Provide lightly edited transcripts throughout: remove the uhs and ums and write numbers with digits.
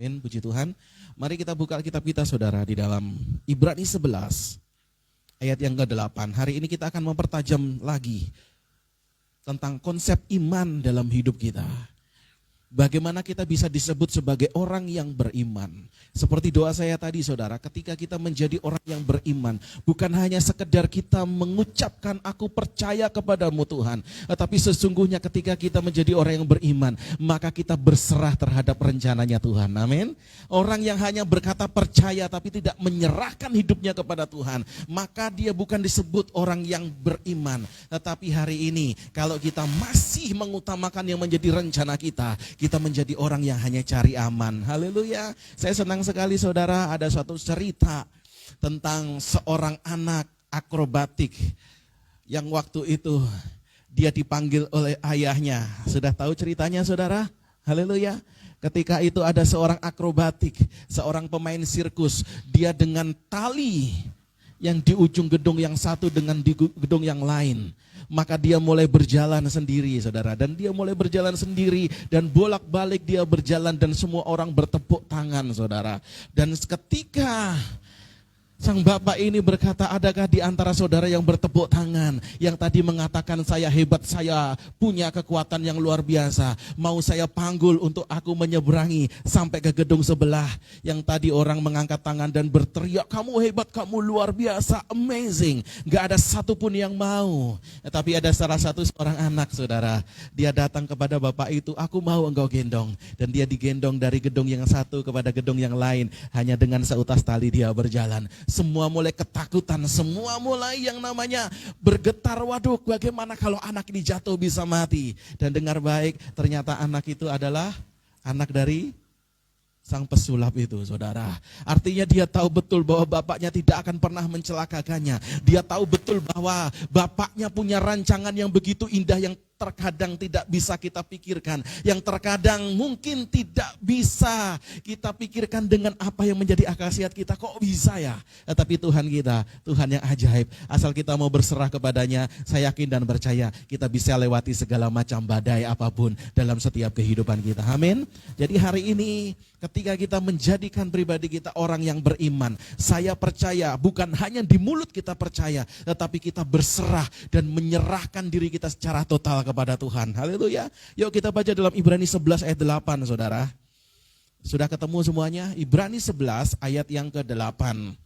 Amin, puji Tuhan. Mari kita buka kitab kita saudara di dalam Ibrani 11 ayat yang ke-8. Hari ini kita akan mempertajam lagi tentang konsep iman dalam hidup kita. Bagaimana kita bisa disebut sebagai orang yang beriman. Seperti doa saya tadi saudara, ketika kita menjadi orang yang beriman, bukan hanya sekedar kita mengucapkan aku percaya kepadamu Tuhan, tetapi sesungguhnya ketika kita menjadi orang yang beriman, maka kita berserah terhadap rencananya Tuhan. Amin. Orang yang hanya berkata percaya tapi tidak menyerahkan hidupnya kepada Tuhan, maka dia bukan disebut orang yang beriman. Tetapi hari ini kalau kita masih mengutamakan yang menjadi rencana kita menjadi orang yang hanya cari aman. Haleluya. Saya senang sekali saudara, ada suatu cerita tentang seorang anak akrobatik yang waktu itu dia dipanggil oleh ayahnya. Sudah tahu ceritanya saudara? Haleluya. Ketika itu ada seorang akrobatik, seorang pemain sirkus, dia dengan tali yang di ujung gedung yang satu dengan di gedung yang lain. Maka dia mulai berjalan sendiri saudara, dan dia mulai berjalan sendiri dan bolak-balik dia berjalan dan semua orang bertepuk tangan saudara. Dan ketika sang bapak ini berkata, adakah di antara saudara yang bertepuk tangan, yang tadi mengatakan saya hebat, saya punya kekuatan yang luar biasa, mau saya panggul untuk aku menyeberangi sampai ke gedung sebelah. Yang tadi orang mengangkat tangan dan berteriak, kamu hebat, kamu luar biasa, amazing. Gak ada satupun yang mau. Tapi ada salah satu seorang anak saudara, dia datang kepada bapak itu, aku mau engkau gendong. Dan dia digendong dari gedung yang satu kepada gedung yang lain, hanya dengan seutas tali dia berjalan. Semua mulai ketakutan, semua mulai yang namanya bergetar, waduh bagaimana kalau anak ini jatuh bisa mati. Dan dengar baik, ternyata anak itu adalah anak dari sang pesulap itu saudara. Artinya dia tahu betul bahwa bapaknya tidak akan pernah mencelakakannya. Dia tahu betul bahwa bapaknya punya rancangan yang begitu indah, yang terkadang tidak bisa kita pikirkan, yang terkadang mungkin tidak bisa kita pikirkan dengan apa yang menjadi akal sehat kita. Kok bisa ya? Tetapi Tuhan kita, Tuhan yang ajaib. Asal kita mau berserah kepadanya, saya yakin dan percaya kita bisa lewati segala macam badai apapun dalam setiap kehidupan kita. Amin. Jadi hari ini ketika kita menjadikan pribadi kita orang yang beriman, saya percaya bukan hanya di mulut kita percaya, tetapi kita berserah dan menyerahkan diri kita secara total kepada Tuhan. Haleluya. Yuk kita baca dalam Ibrani 11 ayat 8 saudara. Sudah ketemu semuanya? Ibrani 11 ayat yang ke-8.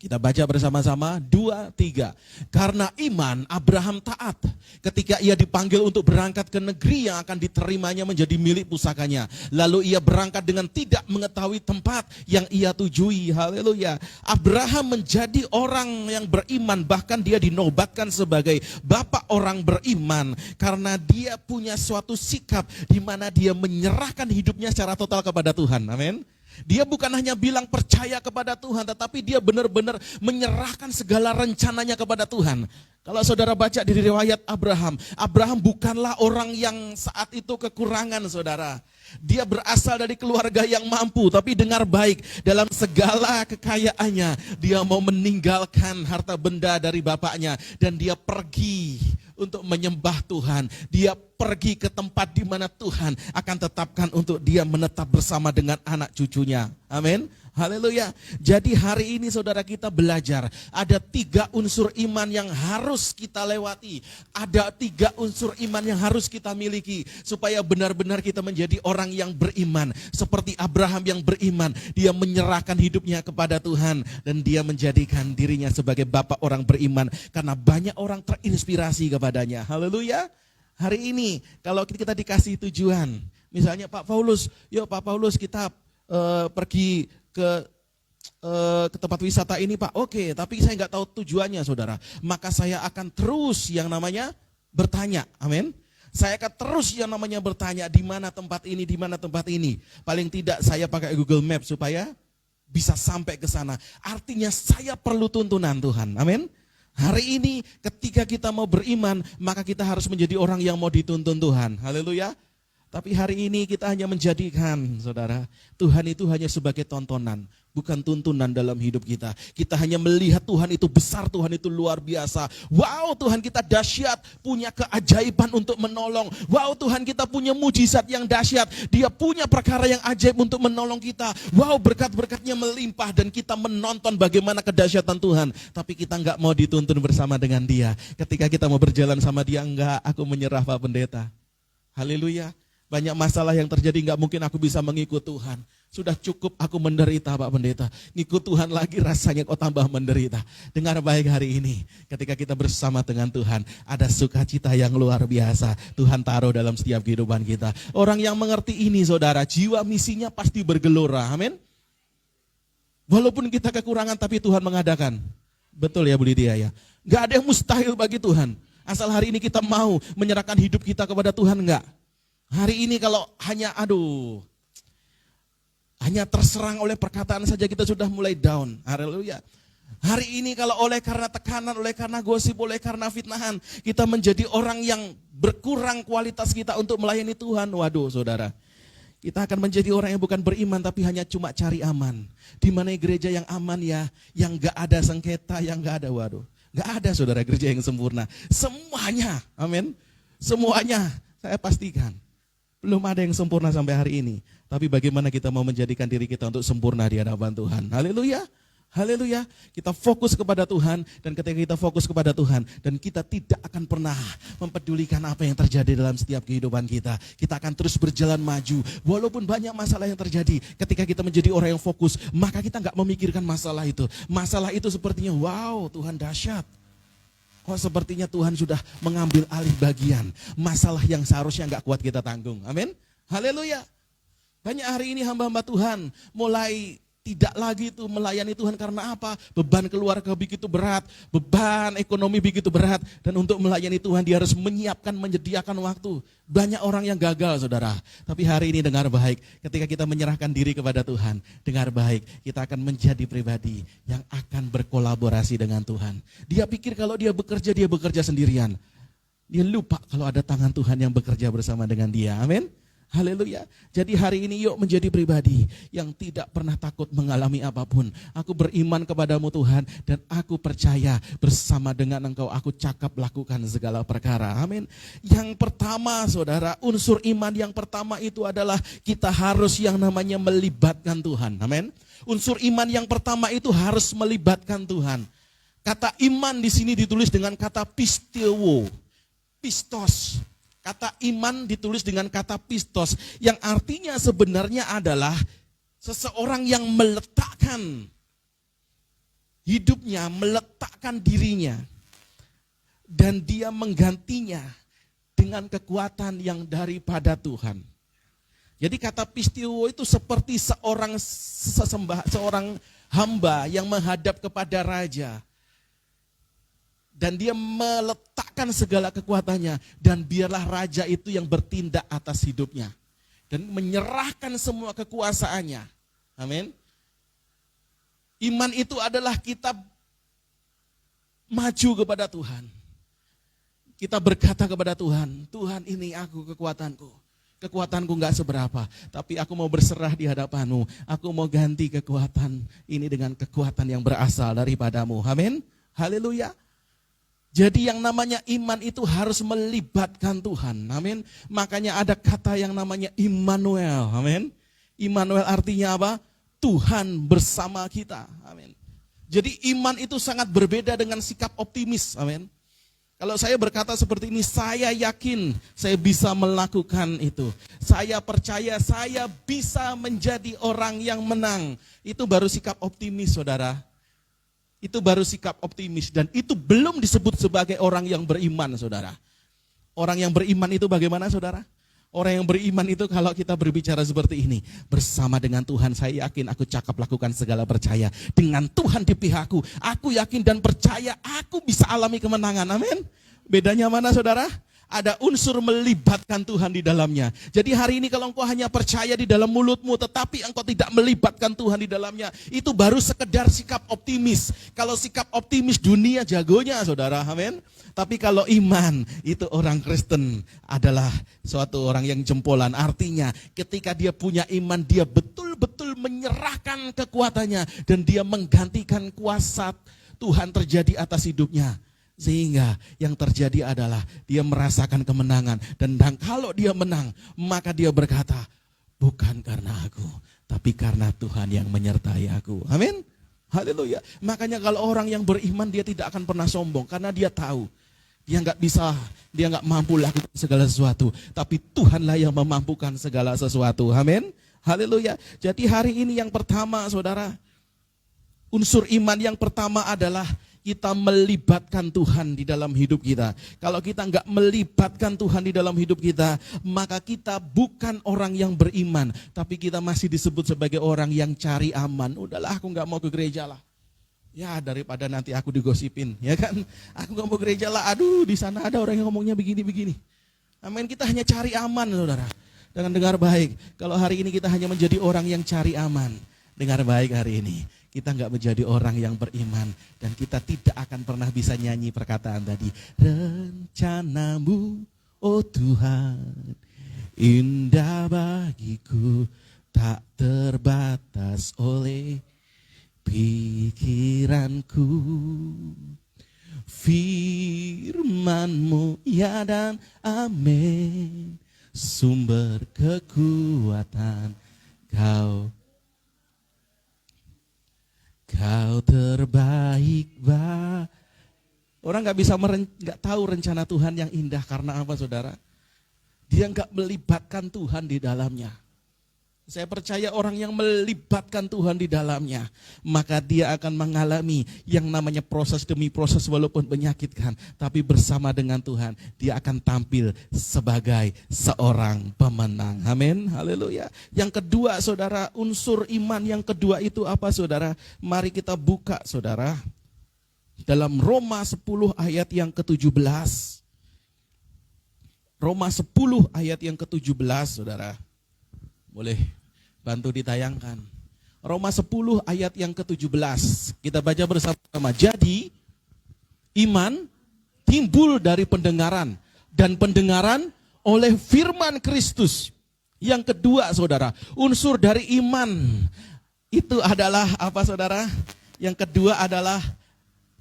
Kita baca bersama-sama, 2, 3. Karena iman Abraham taat ketika ia dipanggil untuk berangkat ke negeri yang akan diterimanya menjadi milik pusakanya. Lalu ia berangkat dengan tidak mengetahui tempat yang ia tujui. Haleluya. Abraham menjadi orang yang beriman, bahkan dia dinobatkan sebagai bapak orang beriman. Karena dia punya suatu sikap di mana dia menyerahkan hidupnya secara total kepada Tuhan. Amin. Dia bukan hanya bilang percaya kepada Tuhan, tetapi dia benar-benar menyerahkan segala rencananya kepada Tuhan. Kalau saudara baca di riwayat Abraham, Abraham bukanlah orang yang saat itu kekurangan saudara. Dia berasal dari keluarga yang mampu, tapi dengar baik, dalam segala kekayaannya, dia mau meninggalkan harta benda dari bapaknya. Dan dia pergi untuk menyembah Tuhan. Dia pergi ke tempat di mana Tuhan akan tetapkan untuk dia menetap bersama dengan anak cucunya. Amin. Haleluya. Jadi hari ini saudara kita belajar, ada 3 unsur iman yang harus kita lewati. Ada 3 unsur iman yang harus kita miliki supaya benar-benar kita menjadi orang yang beriman. Seperti Abraham yang beriman, dia menyerahkan hidupnya kepada Tuhan dan dia menjadikan dirinya sebagai bapak orang beriman karena banyak orang terinspirasi kepadanya. Haleluya. Hari ini kalau kita dikasih tujuan, misalnya Pak Paulus, yuk Pak Paulus kita pergi ke tempat wisata ini Pak, oke, tapi saya nggak tahu tujuannya saudara, maka saya akan terus yang namanya bertanya, amin. Saya akan terus yang namanya bertanya, di mana tempat ini, di mana tempat ini. Paling tidak saya pakai Google Maps supaya bisa sampai ke sana. Artinya saya perlu tuntunan Tuhan, amin. Hari ini ketika kita mau beriman, maka kita harus menjadi orang yang mau dituntun Tuhan, haleluya. Tapi hari ini kita hanya menjadikan, saudara, Tuhan itu hanya sebagai tontonan, bukan tuntunan dalam hidup kita. Kita hanya melihat Tuhan itu besar, Tuhan itu luar biasa. Wow, Tuhan kita dahsyat, punya keajaiban untuk menolong. Wow, Tuhan kita punya mujizat yang dahsyat. Dia punya perkara yang ajaib untuk menolong kita. Wow, berkat-berkatnya melimpah dan kita menonton bagaimana kedahsyatan Tuhan. Tapi kita enggak mau dituntun bersama dengan dia. Ketika kita mau berjalan sama dia, enggak, aku menyerah Pak Pendeta. Haleluya. Banyak masalah yang terjadi, enggak mungkin aku bisa mengikut Tuhan. Sudah cukup aku menderita Pak Pendeta. Ngikut Tuhan lagi rasanya kok tambah menderita. Dengar baik hari ini, ketika kita bersama dengan Tuhan, ada sukacita yang luar biasa. Tuhan taruh dalam setiap kehidupan kita. Orang yang mengerti ini saudara, jiwa misinya pasti bergelora, amin. Walaupun kita kekurangan tapi Tuhan mengadakan. Betul ya Bu Lydia ya. Enggak ada yang mustahil bagi Tuhan. Asal hari ini kita mau menyerahkan hidup kita kepada Tuhan, enggak. Hari ini kalau hanya terserang oleh perkataan saja kita sudah mulai down. Haleluya. Hari ini kalau oleh karena tekanan, oleh karena gosip, oleh karena fitnahan, kita menjadi orang yang berkurang kualitas kita untuk melayani Tuhan. Waduh saudara, kita akan menjadi orang yang bukan beriman tapi hanya cuma cari aman. Di mana gereja yang aman ya, yang gak ada sengketa, yang gak ada, waduh. Gak ada saudara gereja yang sempurna. Semuanya, amin. Semuanya saya pastikan. Belum ada yang sempurna sampai hari ini. Tapi bagaimana kita mau menjadikan diri kita untuk sempurna di hadapan Tuhan. Haleluya. Haleluya. Kita fokus kepada Tuhan. Dan ketika kita fokus kepada Tuhan. Dan kita tidak akan pernah mempedulikan apa yang terjadi dalam setiap kehidupan kita. Kita akan terus berjalan maju. Walaupun banyak masalah yang terjadi. Ketika kita menjadi orang yang fokus. Maka kita gak memikirkan masalah itu. Masalah itu sepertinya wow Tuhan dahsyat. Kok sepertinya Tuhan sudah mengambil alih bagian masalah yang seharusnya enggak kuat kita tanggung. Amin. Haleluya. Banyak hari ini hamba-hamba Tuhan mulai tidak lagi itu melayani Tuhan karena apa? Beban keluarga begitu berat, beban ekonomi begitu berat. Dan untuk melayani Tuhan dia harus menyiapkan, menyediakan waktu. Banyak orang yang gagal saudara. Tapi hari ini dengar baik, ketika kita menyerahkan diri kepada Tuhan, dengar baik, kita akan menjadi pribadi yang akan berkolaborasi dengan Tuhan. Dia pikir kalau dia bekerja sendirian. Dia lupa kalau ada tangan Tuhan yang bekerja bersama dengan dia. Amin. Haleluya. Jadi hari ini yuk menjadi pribadi yang tidak pernah takut mengalami apapun. Aku beriman kepadamu Tuhan dan aku percaya bersama dengan Engkau aku cakap lakukan segala perkara. Amin. Yang pertama saudara, unsur iman yang pertama itu adalah kita harus yang namanya melibatkan Tuhan. Amin. Unsur iman yang pertama itu harus melibatkan Tuhan. Kata iman di sini ditulis dengan kata pisteuo. Pistos. Kata iman ditulis dengan kata pistos yang artinya sebenarnya adalah seseorang yang meletakkan hidupnya, meletakkan dirinya dan dia menggantinya dengan kekuatan yang daripada Tuhan. Jadi kata pistio itu seperti seorang hamba yang menghadap kepada raja. Dan dia meletakkan segala kekuatannya. Dan biarlah raja itu yang bertindak atas hidupnya. Dan menyerahkan semua kekuasaannya. Amin. Iman itu adalah kita maju kepada Tuhan. Kita berkata kepada Tuhan, Tuhan ini aku kekuatanku. Kekuatanku gak seberapa, tapi aku mau berserah di hadapanmu. Aku mau ganti kekuatan ini dengan kekuatan yang berasal daripadamu. Amin. Haleluya. Jadi yang namanya iman itu harus melibatkan Tuhan. Amin. Makanya ada kata yang namanya Immanuel. Amin. Immanuel artinya apa? Tuhan bersama kita. Amin. Jadi iman itu sangat berbeda dengan sikap optimis. Amin. Kalau saya berkata seperti ini, saya yakin saya bisa melakukan itu. Saya percaya saya bisa menjadi orang yang menang. Itu baru sikap optimis, saudara. Itu baru sikap optimis dan itu belum disebut sebagai orang yang beriman, saudara. Orang yang beriman itu bagaimana, saudara? Orang yang beriman itu kalau kita berbicara seperti ini, bersama dengan Tuhan saya yakin aku cakap lakukan segala percaya. Dengan Tuhan di pihakku, aku yakin dan percaya aku bisa alami kemenangan. Amin. Bedanya mana, saudara? Ada unsur melibatkan Tuhan di dalamnya. Jadi hari ini kalau engkau hanya percaya di dalam mulutmu tetapi engkau tidak melibatkan Tuhan di dalamnya, itu baru sekedar sikap optimis. Kalau sikap optimis dunia jagonya saudara, amin. Tapi kalau iman, itu orang Kristen adalah suatu orang yang jempolan. Artinya ketika dia punya iman, dia betul-betul menyerahkan kekuatannya dan dia menggantikan kuasa Tuhan terjadi atas hidupnya. Sehingga yang terjadi adalah dia merasakan kemenangan. Dan kalau dia menang, maka dia berkata, bukan karena aku, tapi karena Tuhan yang menyertai aku. Amin. Haleluya. Makanya kalau orang yang beriman, dia tidak akan pernah sombong. Karena dia tahu, dia nggak bisa, dia nggak mampu lakukan segala sesuatu. Tapi Tuhanlah yang memampukan segala sesuatu. Amin. Haleluya. Jadi hari ini yang pertama saudara, unsur iman yang pertama adalah kita melibatkan Tuhan di dalam hidup kita. Kalau kita enggak melibatkan Tuhan di dalam hidup kita, maka kita bukan orang yang beriman, tapi kita masih disebut sebagai orang yang cari aman. Udahlah, aku enggak mau ke gereja lah. Ya, daripada nanti aku digosipin, ya kan? Aku enggak mau gereja lah. Aduh, di sana ada orang yang ngomongnya begini-begini. Amin, kita hanya cari aman, saudara. Dengan dengar baik, kalau hari ini kita hanya menjadi orang yang cari aman. Dengar baik hari ini. Kita enggak menjadi orang yang beriman dan kita tidak akan pernah bisa nyanyi perkataan tadi. Rencanamu, oh Tuhan, indah bagiku, tak terbatas oleh pikiranku. Firman-Mu ya dan amin, sumber kekuatan Kau terbaik, Orang nggak bisa nggak tahu rencana Tuhan yang indah karena apa, saudara? Dia nggak melibatkan Tuhan di dalamnya. Saya percaya orang yang melibatkan Tuhan di dalamnya, maka dia akan mengalami yang namanya proses demi proses walaupun menyakitkan, tapi bersama dengan Tuhan dia akan tampil sebagai seorang pemenang. Amin, haleluya. Yang kedua saudara, unsur iman yang kedua itu apa saudara? Mari kita buka saudara, dalam Roma 10 ayat yang ke-17. Roma 10 ayat yang ke-17 saudara. Boleh bantu ditayangkan. Roma 10 ayat yang ke-17. Kita baca bersama-sama. Jadi iman timbul dari pendengaran, dan pendengaran oleh firman Kristus. Yang kedua saudara, unsur dari iman itu adalah apa saudara? Yang kedua adalah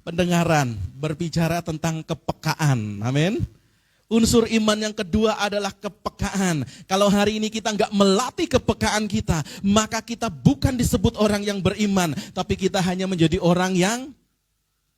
pendengaran, berbicara tentang kepekaan. Amin. Unsur iman yang kedua adalah kepekaan. Kalau hari ini kita enggak melatih kepekaan kita, maka kita bukan disebut orang yang beriman, tapi kita hanya menjadi orang yang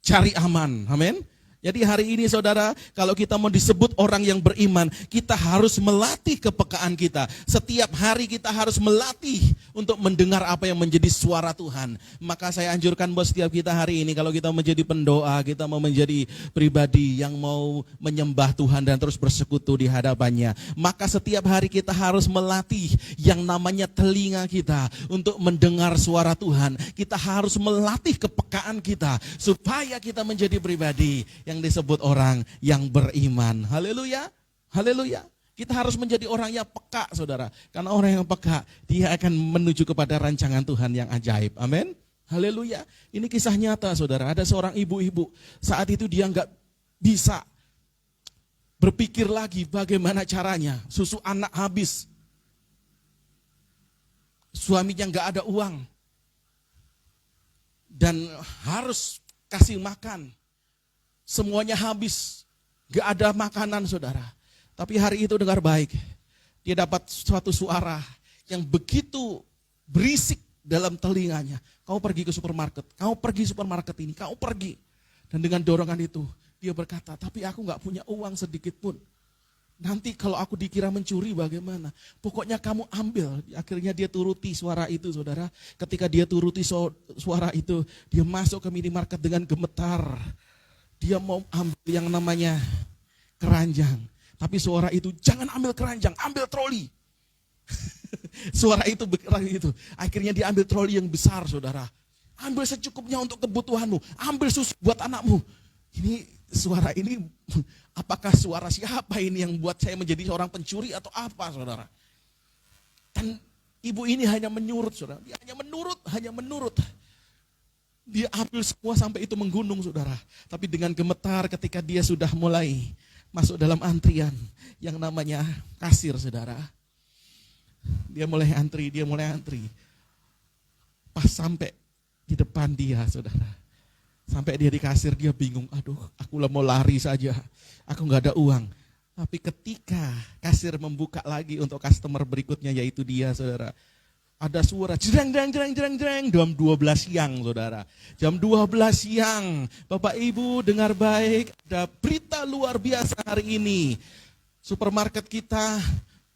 cari aman. Amin. Jadi hari ini saudara, kalau kita mau disebut orang yang beriman, kita harus melatih kepekaan kita. Setiap hari kita harus melatih untuk mendengar apa yang menjadi suara Tuhan. Maka saya anjurkan buat setiap kita hari ini, kalau kita menjadi pendoa, kita mau menjadi pribadi yang mau menyembah Tuhan dan terus bersekutu di hadapannya. Maka setiap hari kita harus melatih yang namanya telinga kita untuk mendengar suara Tuhan. Kita harus melatih kepekaan kita supaya kita menjadi pribadi yang disebut orang yang beriman. Haleluya, haleluya. Kita harus menjadi orang yang peka saudara. Karena orang yang peka, dia akan menuju kepada rancangan Tuhan yang ajaib. Amin, haleluya. Ini kisah nyata saudara. Ada seorang ibu-ibu, saat itu dia nggak bisa berpikir lagi bagaimana caranya. Susu anak habis, suaminya nggak ada uang, dan harus kasih makan. Semuanya habis, gak ada makanan saudara. Tapi hari itu dengar baik, dia dapat suatu suara yang begitu berisik dalam telinganya. Kau pergi ke supermarket, kau pergi supermarket ini, kau pergi. Dan dengan dorongan itu, dia berkata, tapi aku gak punya uang sedikit pun. Nanti kalau aku dikira mencuri bagaimana? Pokoknya kamu ambil. Akhirnya dia turuti suara itu saudara. Ketika dia turuti suara itu, dia masuk ke minimarket dengan gemetar. Dia mau ambil yang namanya keranjang. Tapi suara itu, jangan ambil keranjang, ambil troli. Suara itu bergerak itu. Akhirnya dia ambil troli yang besar saudara. Ambil secukupnya untuk kebutuhanmu. Ambil susu buat anakmu. Ini suara ini, apakah suara siapa ini yang buat saya menjadi seorang pencuri atau apa, saudara? Dan ibu ini hanya menurut, saudara. Dia hanya menurut. Dia ambil semua sampai itu menggunung, saudara. Tapi dengan gemetar ketika dia sudah mulai masuk dalam antrian yang namanya kasir, saudara. Dia mulai antri. Pas sampai di depan dia, saudara. Sampai dia di kasir, dia bingung. Aduh, aku mau lari saja. Aku gak ada uang. Tapi ketika kasir membuka lagi untuk customer berikutnya, yaitu dia, saudara. Ada suara jreng, jam 12 siang, saudara. Jam 12 siang, Bapak Ibu dengar baik, ada berita luar biasa hari ini. Supermarket kita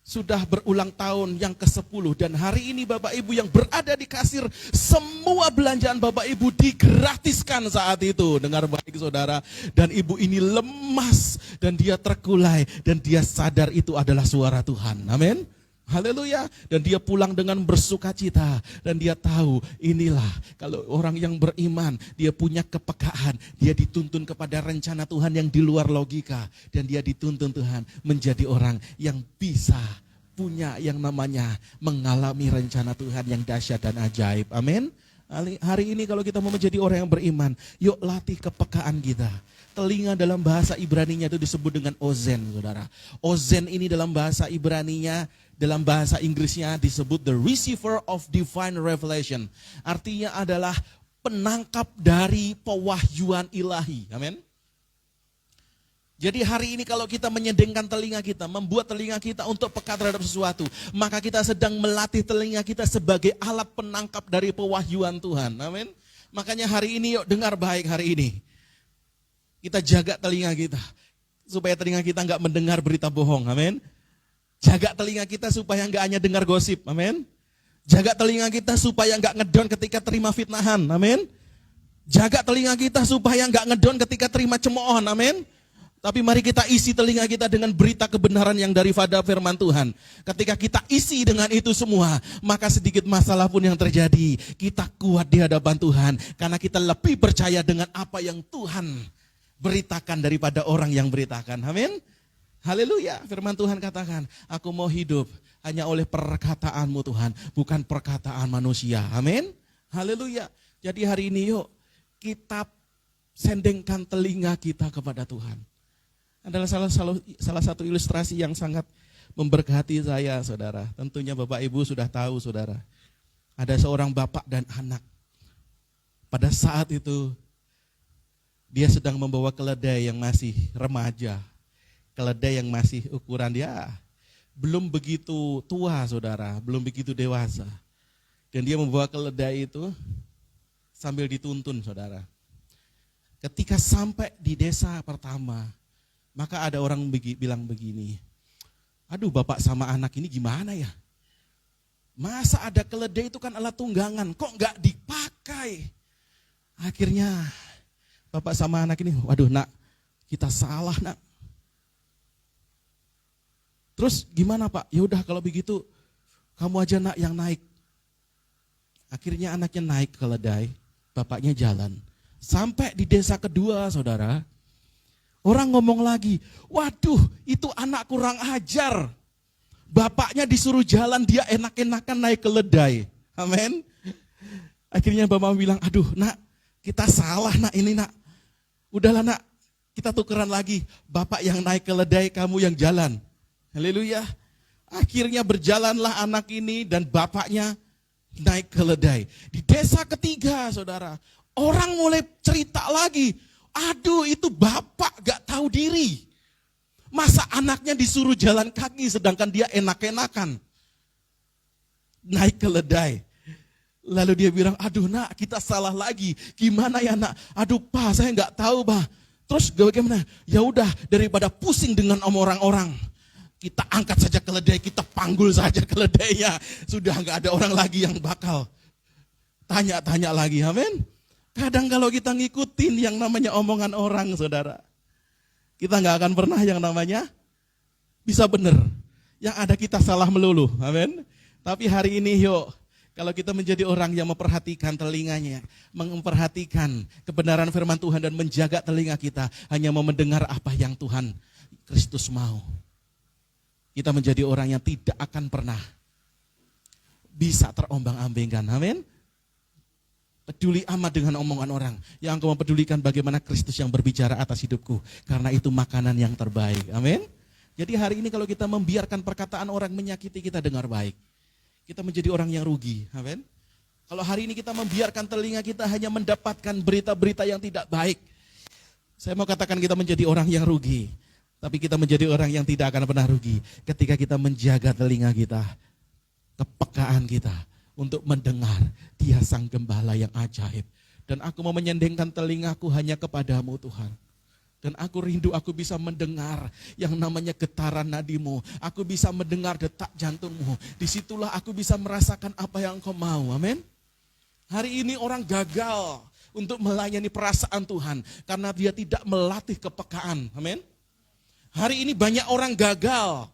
sudah berulang tahun yang ke-10 dan hari ini Bapak Ibu yang berada di kasir, semua belanjaan Bapak Ibu digratiskan saat itu. Dengar baik, saudara. Dan ibu ini lemas dan dia terkulai dan dia sadar itu adalah suara Tuhan. Amin. Haleluya. Dan dia pulang dengan bersukacita dan dia tahu inilah kalau orang yang beriman, dia punya kepekaan, dia dituntun kepada rencana Tuhan yang di luar logika dan dia dituntun Tuhan menjadi orang yang bisa punya yang namanya mengalami rencana Tuhan yang dahsyat dan ajaib. Amin. Hari ini kalau kita mau menjadi orang yang beriman, yuk latih kepekaan kita. Telinga dalam bahasa Ibraninya itu disebut dengan ozen, saudara. Ozen ini dalam bahasa Ibraninya, dalam bahasa Inggrisnya disebut the receiver of divine revelation. Artinya adalah penangkap dari pewahyuan ilahi. Amin. Jadi hari ini kalau kita menyedengkan telinga kita, membuat telinga kita untuk peka terhadap sesuatu, maka kita sedang melatih telinga kita sebagai alat penangkap dari pewahyuan Tuhan. Amin. Makanya hari ini yuk dengar baik hari ini. Kita jaga telinga kita, supaya telinga kita enggak mendengar berita bohong, amin. Jaga telinga kita supaya enggak hanya dengar gosip, amin. Jaga telinga kita supaya enggak ngedon ketika terima fitnahan, amin. Jaga telinga kita supaya enggak ngedon ketika terima cemoohan, amin. Tapi mari kita isi telinga kita dengan berita kebenaran yang daripada firman Tuhan. Ketika kita isi dengan itu semua, maka sedikit masalah pun yang terjadi, kita kuat di hadapan Tuhan. Karena kita lebih percaya dengan apa yang Tuhan beritakan daripada orang yang beritakan. Amin. Haleluya. Firman Tuhan katakan, aku mau hidup hanya oleh perkataanmu Tuhan, bukan perkataan manusia. Amin. Haleluya. Jadi hari ini yuk kita sendengkan telinga kita kepada Tuhan. Adalah salah satu ilustrasi yang sangat memberkati saya, saudara. Tentunya Bapak Ibu sudah tahu, saudara. Ada seorang bapak dan anak. Pada saat itu dia sedang membawa keledai yang masih remaja. Keledai yang masih ukuran dia belum begitu tua, saudara, belum begitu dewasa. Dan dia membawa keledai itu sambil dituntun, saudara. Ketika sampai di desa pertama, maka ada orang bilang begini, aduh bapak sama anak ini gimana ya? Masa ada keledai itu kan alat tunggangan, kok enggak dipakai? Akhirnya bapak sama anak ini, waduh nak, kita salah nak. Terus gimana pak? Ya udah kalau begitu kamu aja nak yang naik. Akhirnya anaknya naik ke keledai, bapaknya jalan. Sampai di desa kedua, saudara, orang ngomong lagi, waduh itu anak kurang ajar. Bapaknya disuruh jalan, dia enak-enakan naik keledai. Amin. Akhirnya bapak bilang, aduh nak, kita salah nak ini nak. Udahlah nak, kita tukeran lagi. Bapak yang naik keledai, kamu yang jalan. Haleluya. Akhirnya berjalanlah anak ini dan bapaknya naik keledai. Di desa ketiga, saudara, orang mulai cerita lagi. Aduh itu bapak gak tahu diri. Masa anaknya disuruh jalan kaki sedangkan dia enak-enakan naik keledai. Lalu dia bilang, aduh nak kita salah lagi. Gimana ya nak? Aduh pak saya gak tahu pak. Terus bagaimana? Ya udah daripada pusing dengan orang-orang, kita angkat saja keledai, kita panggul saja keledainya. Sudah gak ada orang lagi yang bakal tanya-tanya lagi. Amin. Kadang kalau kita ngikutin yang namanya omongan orang, saudara, kita nggak akan pernah yang namanya bisa benar. Yang ada kita salah melulu, amin. Tapi hari ini yuk Kalau kita menjadi orang yang memperhatikan telinganya, memperhatikan kebenaran firman Tuhan dan menjaga telinga kita hanya mau mendengar apa yang Tuhan Kristus mau. Kita menjadi orang yang tidak akan pernah bisa terombang-ambingkan. Amin. Peduli amat dengan omongan orang. Yang aku mempedulikan bagaimana Kristus yang berbicara atas hidupku. Karena itu makanan yang terbaik. Amin. Jadi hari ini kalau kita membiarkan perkataan orang menyakiti kita dengar baik, kita menjadi orang yang rugi. Amin. Kalau hari ini kita membiarkan telinga kita hanya mendapatkan berita-berita yang tidak baik, saya mau katakan kita menjadi orang yang rugi. Tapi kita menjadi orang yang tidak akan pernah rugi ketika kita menjaga telinga kita, kepekaan kita untuk mendengar Dia Sang Gembala yang ajaib. Dan aku mau menyendengkan telingaku hanya kepadamu Tuhan. Dan aku rindu aku bisa mendengar yang namanya getaran nadimu. Aku bisa mendengar detak jantungmu. Disitulah aku bisa merasakan apa yang Engkau mau. Amin. Hari ini orang gagal untuk melayani perasaan Tuhan karena dia tidak melatih kepekaan. Amin. Hari ini banyak orang gagal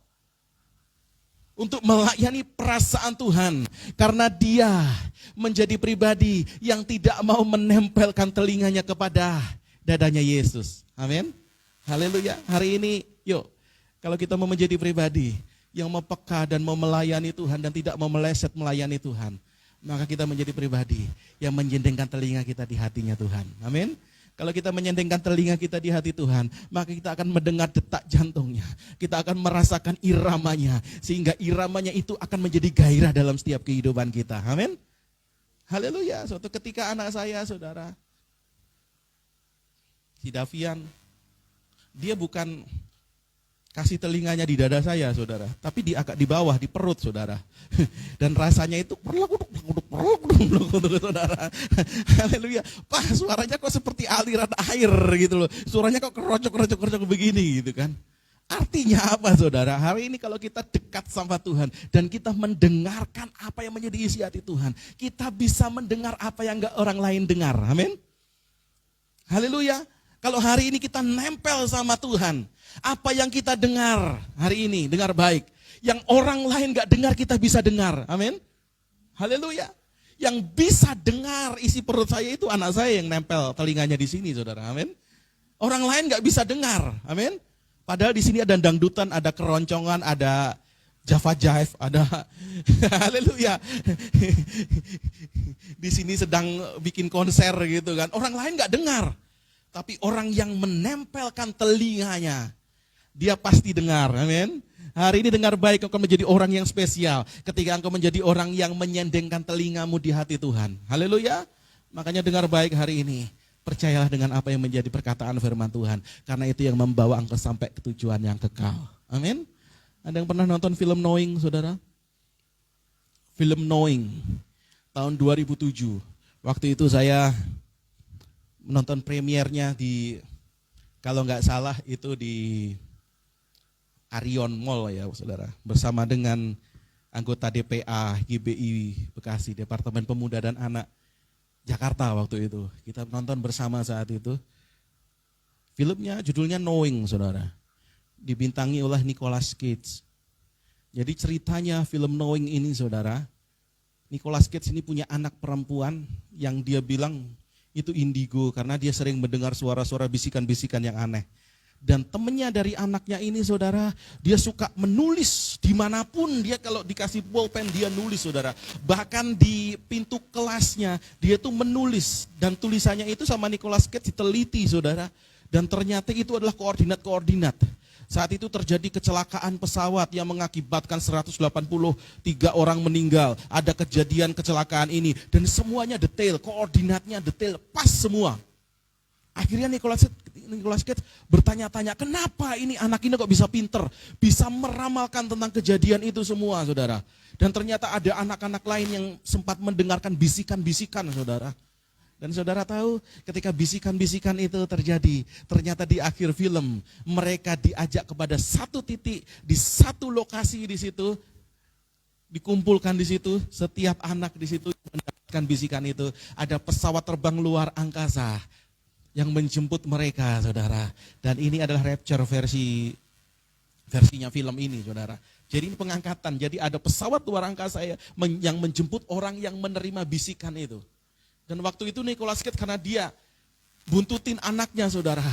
untuk melayani perasaan Tuhan karena dia menjadi pribadi yang tidak mau menempelkan telinganya kepada dadanya Yesus. Amin. Haleluya. Hari ini yuk, kalau kita mau menjadi pribadi yang mau peka dan mau melayani Tuhan dan tidak mau meleset melayani Tuhan, maka kita menjadi pribadi yang menyendengkan telinga kita di hatinya Tuhan. Amin. Kalau kita menyendengkan telinga kita di hati Tuhan, maka kita akan mendengar detak jantungnya. Kita akan merasakan iramanya, sehingga iramanya itu akan menjadi gairah dalam setiap kehidupan kita. Amin. Haleluya. Suatu ketika anak saya, saudara, si Davian, dia bukan kasih telinganya di dada saya, saudara, tapi di bawah, di perut, saudara. Dan rasanya itu saudara. Haleluya. Pak, suaranya kok seperti aliran air gitu loh. Suaranya kok kerocok begini gitu kan. Artinya apa, saudara? Hari ini kalau kita dekat sama Tuhan dan kita mendengarkan apa yang menjadi isi hati Tuhan, kita bisa mendengar apa yang enggak orang lain dengar. Amin. Haleluya. Kalau hari ini kita nempel sama Tuhan, apa yang kita dengar hari ini, dengar baik. Yang orang lain gak dengar, kita bisa dengar. Amin. Haleluya. Yang bisa dengar isi perut saya itu anak saya yang nempel telinganya di sini, saudara. Amin. Orang lain gak bisa dengar. Amin. Padahal di sini ada dangdutan, ada keroncongan, ada Java Jive, ada haleluya. Di sini sedang bikin konser gitu kan. Orang lain gak dengar. Tapi orang yang menempelkan telinganya, dia pasti dengar. Amin. Hari ini dengar baik, engkau menjadi orang yang spesial. Ketika engkau menjadi orang yang menyendengkan telingamu di hati Tuhan. Haleluya. Makanya dengar baik hari ini. Percayalah dengan apa yang menjadi perkataan firman Tuhan. Karena itu yang membawa engkau sampai ke tujuan yang kekal. Amin. Ada yang pernah nonton film Knowing, saudara? Film Knowing, tahun 2007. Waktu itu saya menonton premiernya di, kalau nggak salah itu di Arion Mall ya saudara, bersama dengan anggota DPA GBI Bekasi, Departemen Pemuda dan Anak Jakarta waktu itu. Kita nonton bersama saat itu. Filmnya judulnya Knowing, saudara. Dibintangi oleh Nicolas Cage. Jadi ceritanya film Knowing ini, saudara, Nicolas Cage ini punya anak perempuan yang dia bilang itu indigo karena dia sering mendengar suara-suara bisikan-bisikan yang aneh. Dan temennya dari anaknya ini, saudara, dia suka menulis dimanapun dia, kalau dikasih pulpen dia nulis, saudara. Bahkan di pintu kelasnya dia tuh menulis, dan tulisannya itu sama Nicolas Cage diteliti, saudara. Dan ternyata itu adalah koordinat-koordinat. Saat itu terjadi kecelakaan pesawat yang mengakibatkan 183 orang meninggal. Ada kejadian kecelakaan ini dan semuanya detail, koordinatnya detail, pas semua. Akhirnya Nicolas Cage bertanya-tanya, kenapa ini anak ini kok bisa pinter, bisa meramalkan tentang kejadian itu semua, saudara. Dan ternyata ada anak-anak lain yang sempat mendengarkan bisikan-bisikan, saudara. Dan saudara tahu ketika bisikan-bisikan itu terjadi, ternyata di akhir film mereka diajak kepada satu titik, di satu lokasi di situ, dikumpulkan di situ, setiap anak di situ mendapatkan bisikan itu. Ada pesawat terbang luar angkasa yang menjemput mereka, saudara. Dan ini adalah rapture versinya film ini, saudara. Jadi ini pengangkatan. Jadi ada pesawat luar angkasa yang menjemput orang yang menerima bisikan itu. Dan waktu itu Nicholas Cage karena dia buntutin anaknya saudara.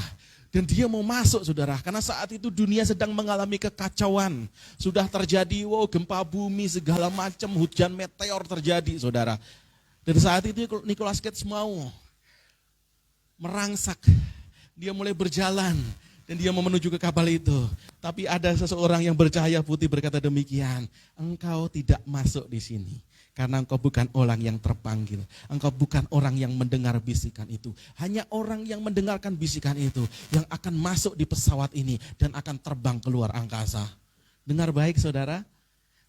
Dan dia mau masuk saudara. Karena saat itu dunia sedang mengalami kekacauan. Sudah terjadi gempa bumi segala macam. Hujan meteor terjadi saudara. Dan saat itu Nicholas Cage mau merangsak. Dia mulai berjalan. Dan dia mau menuju ke kapal itu. Tapi ada seseorang yang bercahaya putih berkata demikian. Engkau tidak masuk di sini. Karena engkau bukan orang yang terpanggil. Engkau bukan orang yang mendengar bisikan itu. Hanya orang yang mendengarkan bisikan itu. Yang akan masuk di pesawat ini. Dan akan terbang keluar angkasa. Dengar baik saudara.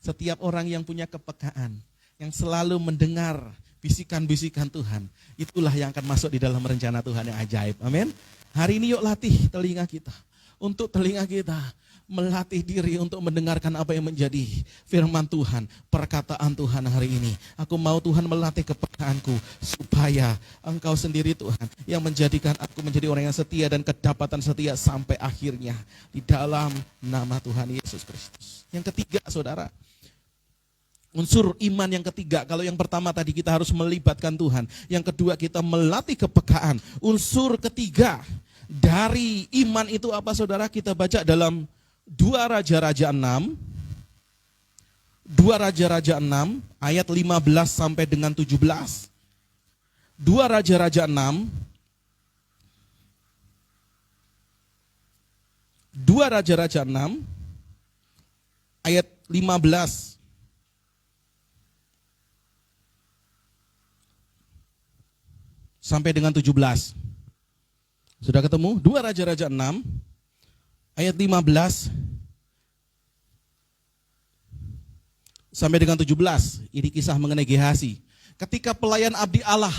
Setiap orang yang punya kepekaan. Yang selalu mendengar bisikan-bisikan Tuhan. Itulah yang akan masuk di dalam rencana Tuhan yang ajaib. Amin. Hari ini yuk latih telinga kita. Untuk telinga kita melatih diri untuk mendengarkan apa yang menjadi firman Tuhan, perkataan Tuhan hari ini. Aku mau Tuhan melatih kepekaanku supaya Engkau sendiri Tuhan yang menjadikan aku menjadi orang yang setia dan kedapatan setia sampai akhirnya di dalam nama Tuhan Yesus Kristus. Yang ketiga saudara, unsur iman yang ketiga, kalau yang pertama tadi kita harus melibatkan Tuhan. Yang kedua kita melatih kepekaan. Unsur ketiga dari iman itu apa saudara? Kita baca dalam 2 Raja-Raja 6. 2 Raja-Raja 6 ayat 15 sampai dengan 17. 2 Raja-Raja 6. 2 Raja-Raja 6 ayat 15 sampai dengan 17. Sudah ketemu? 2 Raja-Raja 6 ayat 15 sampai dengan 17. Ini kisah mengenai Gehazi. Ketika pelayan abdi Allah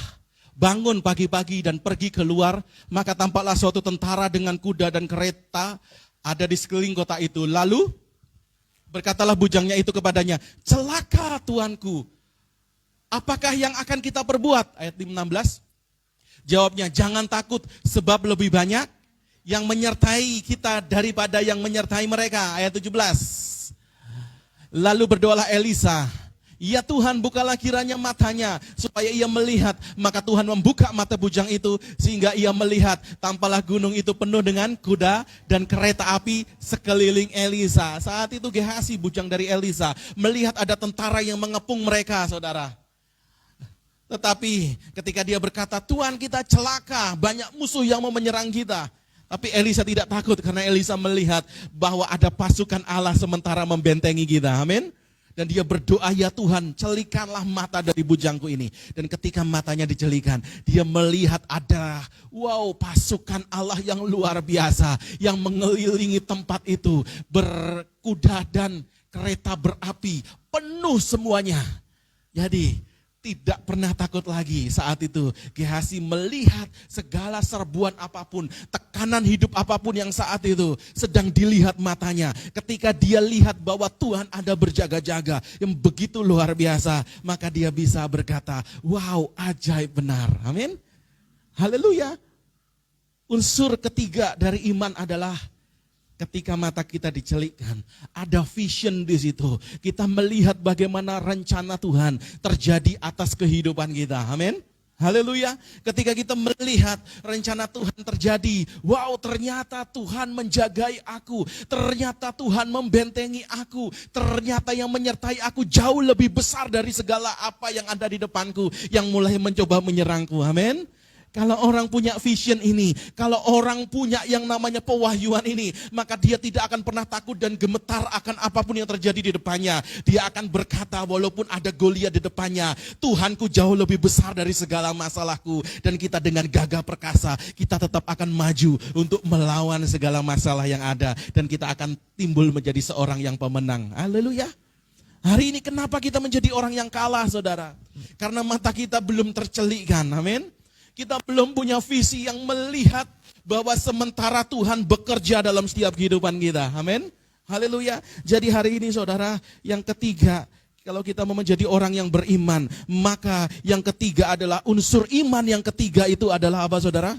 bangun pagi-pagi dan pergi keluar, maka tampaklah suatu tentara dengan kuda dan kereta ada di sekeliling kota itu. Lalu berkatalah bujangnya itu kepadanya, celaka tuanku, apakah yang akan kita perbuat? Ayat 16. Jawabnya, jangan takut sebab lebih banyak yang menyertai kita daripada yang menyertai mereka. Ayat 17. Lalu berdoalah Elisa, ya Tuhan bukalah kiranya matanya supaya ia melihat. Maka Tuhan membuka mata bujang itu sehingga ia melihat. Tampaklah gunung itu penuh dengan kuda dan kereta api sekeliling Elisa. Saat itu Gehazi bujang dari Elisa melihat ada tentara yang mengepung mereka saudara. Tetapi ketika dia berkata, Tuhan kita celaka, banyak musuh yang mau menyerang kita. Tapi Elisa tidak takut karena Elisa melihat bahwa ada pasukan Allah sementara membentengi kita. Amin. Dan dia berdoa, ya Tuhan celikanlah mata dari bujangku ini. Dan ketika matanya dicelikan, dia melihat ada pasukan Allah yang luar biasa. Yang mengelilingi tempat itu. Berkuda dan kereta berapi, penuh semuanya. Jadi tidak pernah takut lagi saat itu. Gehazi melihat segala serbuan apapun, tekanan hidup apapun yang saat itu sedang dilihat matanya. Ketika dia lihat bahwa Tuhan ada berjaga-jaga yang begitu luar biasa, maka dia bisa berkata, wow, ajaib benar. Amin. Haleluya. Unsur ketiga dari iman adalah ketika mata kita dicelikkan, ada vision di situ. Kita melihat bagaimana rencana Tuhan terjadi atas kehidupan kita. Amin. Haleluya. Ketika kita melihat rencana Tuhan terjadi, wow, ternyata Tuhan menjagai aku. Ternyata Tuhan membentengi aku. Ternyata yang menyertai aku jauh lebih besar dari segala apa yang ada di depanku, yang mulai mencoba menyerangku. Amin. Kalau orang punya vision ini, kalau orang punya yang namanya pewahyuan ini, maka dia tidak akan pernah takut dan gemetar akan apapun yang terjadi di depannya. Dia akan berkata, walaupun ada Goliat di depannya, Tuhanku jauh lebih besar dari segala masalahku. Dan kita dengan gagah perkasa, kita tetap akan maju untuk melawan segala masalah yang ada. Dan kita akan timbul menjadi seorang yang pemenang. Haleluya. Hari ini kenapa kita menjadi orang yang kalah, saudara? Karena mata kita belum tercelikkan, amin. Kita belum punya visi yang melihat bahwa sementara Tuhan bekerja dalam setiap kehidupan kita. Amin. Haleluya. Jadi hari ini saudara, yang ketiga, kalau kita mau menjadi orang yang beriman, maka yang ketiga adalah unsur iman yang ketiga itu adalah apa saudara?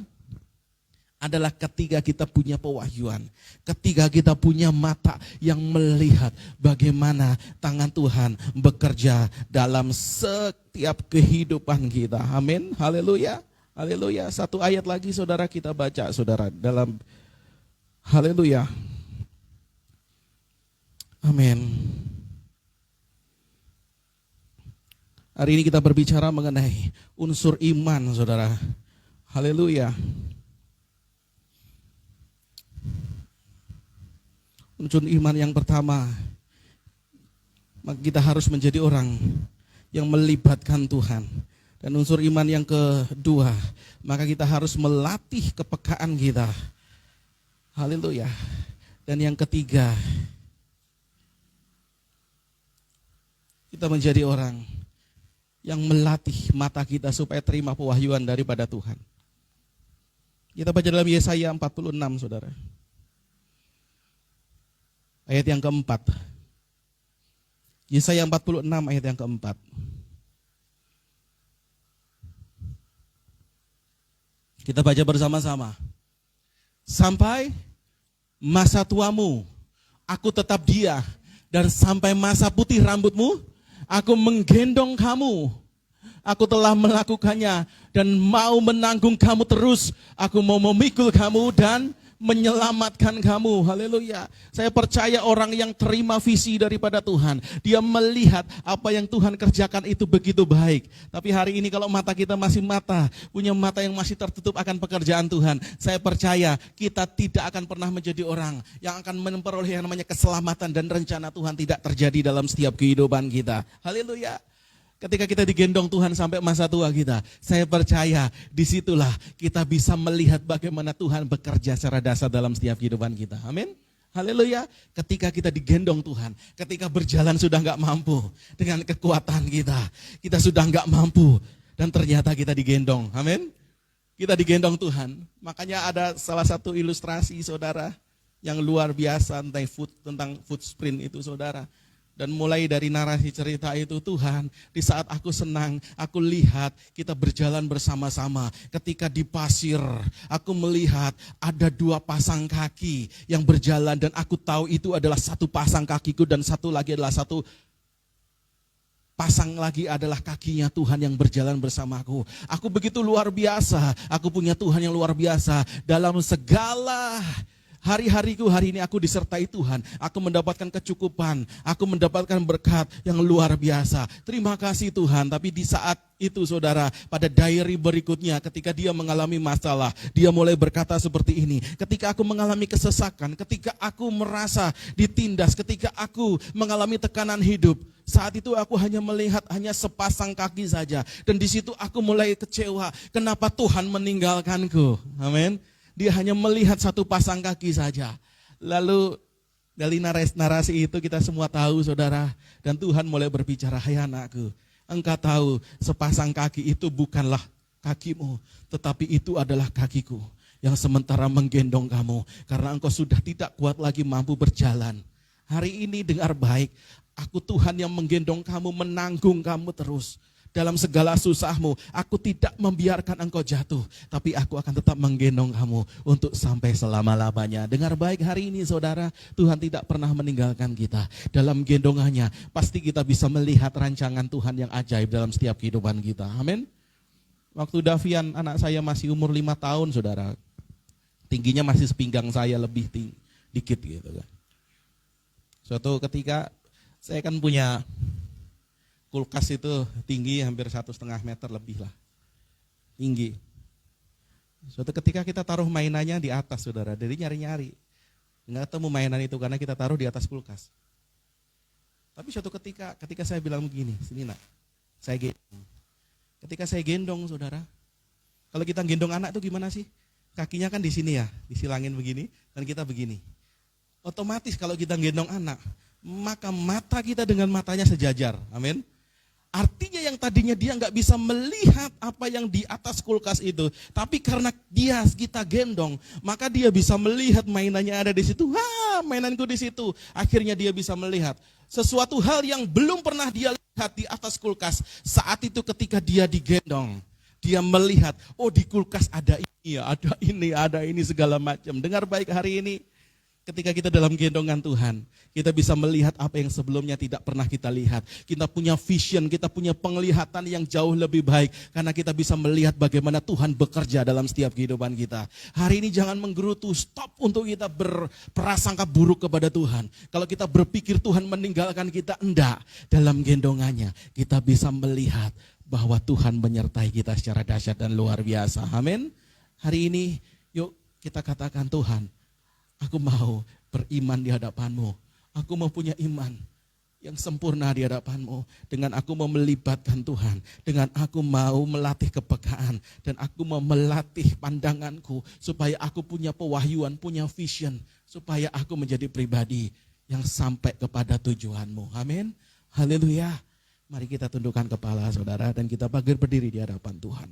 adalah ketika kita punya pewahyuan, ketika kita punya mata yang melihat bagaimana tangan Tuhan bekerja dalam setiap kehidupan kita. Amin, haleluya, haleluya. Satu ayat lagi saudara kita baca saudara dalam haleluya. Amin. Hari ini kita berbicara mengenai unsur iman saudara. Haleluya. Unsur iman yang pertama, maka kita harus menjadi orang yang melibatkan Tuhan. Dan unsur iman yang kedua, maka kita harus melatih kepekaan kita. Haleluya. Dan yang ketiga, kita menjadi orang yang melatih mata kita supaya terima pewahyuan daripada Tuhan. Kita baca dalam Yesaya 46 saudara. Ayat yang keempat. Yesaya 46 ayat yang keempat. Kita baca bersama-sama. Sampai masa tuamu, aku tetap dia. Dan sampai masa putih rambutmu, aku menggendong kamu. Aku telah melakukannya dan mau menanggung kamu terus. Aku mau memikul kamu dan menyelamatkan kamu. Haleluya. Saya percaya orang yang terima visi daripada Tuhan, dia melihat apa yang Tuhan kerjakan itu begitu baik. Tapi hari ini kalau mata kita masih punya mata yang masih tertutup akan pekerjaan Tuhan, saya percaya kita tidak akan pernah menjadi orang yang akan memperoleh yang namanya keselamatan dan rencana Tuhan tidak terjadi dalam setiap kehidupan kita. Haleluya. Ketika kita digendong Tuhan sampai masa tua kita, saya percaya disitulah kita bisa melihat bagaimana Tuhan bekerja secara dasar dalam setiap kehidupan kita. Amin. Haleluya. Ketika kita digendong Tuhan, ketika berjalan sudah gak mampu dengan kekuatan kita sudah gak mampu dan ternyata kita digendong. Amin. Kita digendong Tuhan. Makanya ada salah satu ilustrasi saudara yang luar biasa tentang footprint itu saudara. Dan mulai dari narasi cerita itu, Tuhan, di saat aku senang, aku lihat kita berjalan bersama-sama. Ketika di pasir, aku melihat ada 2 pasang kaki yang berjalan. Dan aku tahu itu adalah satu pasang kakiku dan satu lagi adalah satu pasang lagi adalah kakinya Tuhan yang berjalan bersamaku. Aku begitu luar biasa, aku punya Tuhan yang luar biasa. Dalam segala hari-hariku hari ini aku disertai Tuhan, aku mendapatkan kecukupan, aku mendapatkan berkat yang luar biasa. Terima kasih Tuhan. Tapi di saat itu saudara, pada diary berikutnya ketika dia mengalami masalah, dia mulai berkata seperti ini. Ketika aku mengalami kesesakan, ketika aku merasa ditindas, ketika aku mengalami tekanan hidup, saat itu aku hanya melihat hanya sepasang kaki saja. Dan di situ aku mulai kecewa, kenapa Tuhan meninggalkanku. Amin. Dia hanya melihat satu pasang kaki saja. Lalu dari narasi itu kita semua tahu saudara. Dan Tuhan mulai berbicara, hai anakku, engkau tahu sepasang kaki itu bukanlah kakimu, tetapi itu adalah kakiku yang sementara menggendong kamu. Karena engkau sudah tidak kuat lagi mampu berjalan. Hari ini dengar baik, aku Tuhan yang menggendong kamu, menanggung kamu terus. Dalam segala susahmu, aku tidak membiarkan engkau jatuh, tapi aku akan tetap menggendong kamu untuk sampai selama-lamanya. Dengar baik hari ini saudara, Tuhan tidak pernah meninggalkan kita. Dalam gendongannya, pasti kita bisa melihat rancangan Tuhan yang ajaib dalam setiap kehidupan kita. Amin. Waktu Davian, anak saya masih umur 5 tahun saudara, tingginya masih sepinggang saya lebih dikit gitu kan. Suatu ketika, saya kan punya kulkas itu tinggi hampir 1,5 meter lebih lah, tinggi. Suatu ketika kita taruh mainannya di atas saudara, jadi nyari-nyari, nggak ketemu mainan itu karena kita taruh di atas kulkas. Tapi suatu ketika saya bilang begini, sini nak, saya gendong. Ketika saya gendong saudara, kalau kita gendong anak itu gimana sih? Kakinya kan di sini ya, disilangin begini, dan kita begini. Otomatis kalau kita gendong anak, maka mata kita dengan matanya sejajar, amin. Artinya yang tadinya dia nggak bisa melihat apa yang di atas kulkas itu, tapi karena kita gendong, maka dia bisa melihat mainannya ada di situ. Mainanku di situ. Akhirnya dia bisa melihat sesuatu hal yang belum pernah dia lihat di atas kulkas. Saat itu ketika dia digendong, Dia melihat, oh di kulkas ada ini ya, ada ini segala macam. Dengar baik hari ini, ketika kita dalam gendongan Tuhan, kita bisa melihat apa yang sebelumnya tidak pernah kita lihat. Kita punya vision, kita punya penglihatan yang jauh lebih baik. Karena kita bisa melihat bagaimana Tuhan bekerja dalam setiap kehidupan kita. Hari ini jangan menggerutu, stop untuk kita berprasangka buruk kepada Tuhan. Kalau kita berpikir Tuhan meninggalkan kita, enggak. Dalam gendongannya kita bisa melihat bahwa Tuhan menyertai kita secara dahsyat dan luar biasa. Amin. Hari ini yuk kita katakan, Tuhan, aku mau beriman di hadapan-Mu. Aku mau punya iman yang sempurna di hadapan-Mu. Dengan aku mau melibatkan Tuhan. Dengan aku mau melatih kepekaan. Dan aku mau melatih pandanganku. Supaya aku punya pewahyuan, punya vision. Supaya aku menjadi pribadi yang sampai kepada tujuan-Mu. Amin. Haleluya. Mari kita tundukkan kepala saudara dan kita berdiri di hadapan Tuhan.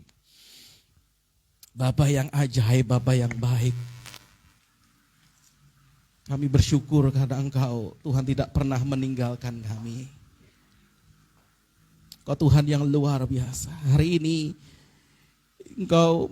Bapa yang ajaib, Bapa yang baik. Kami bersyukur karena Engkau, Tuhan, tidak pernah meninggalkan kami. Kau Tuhan yang luar biasa. Hari ini Engkau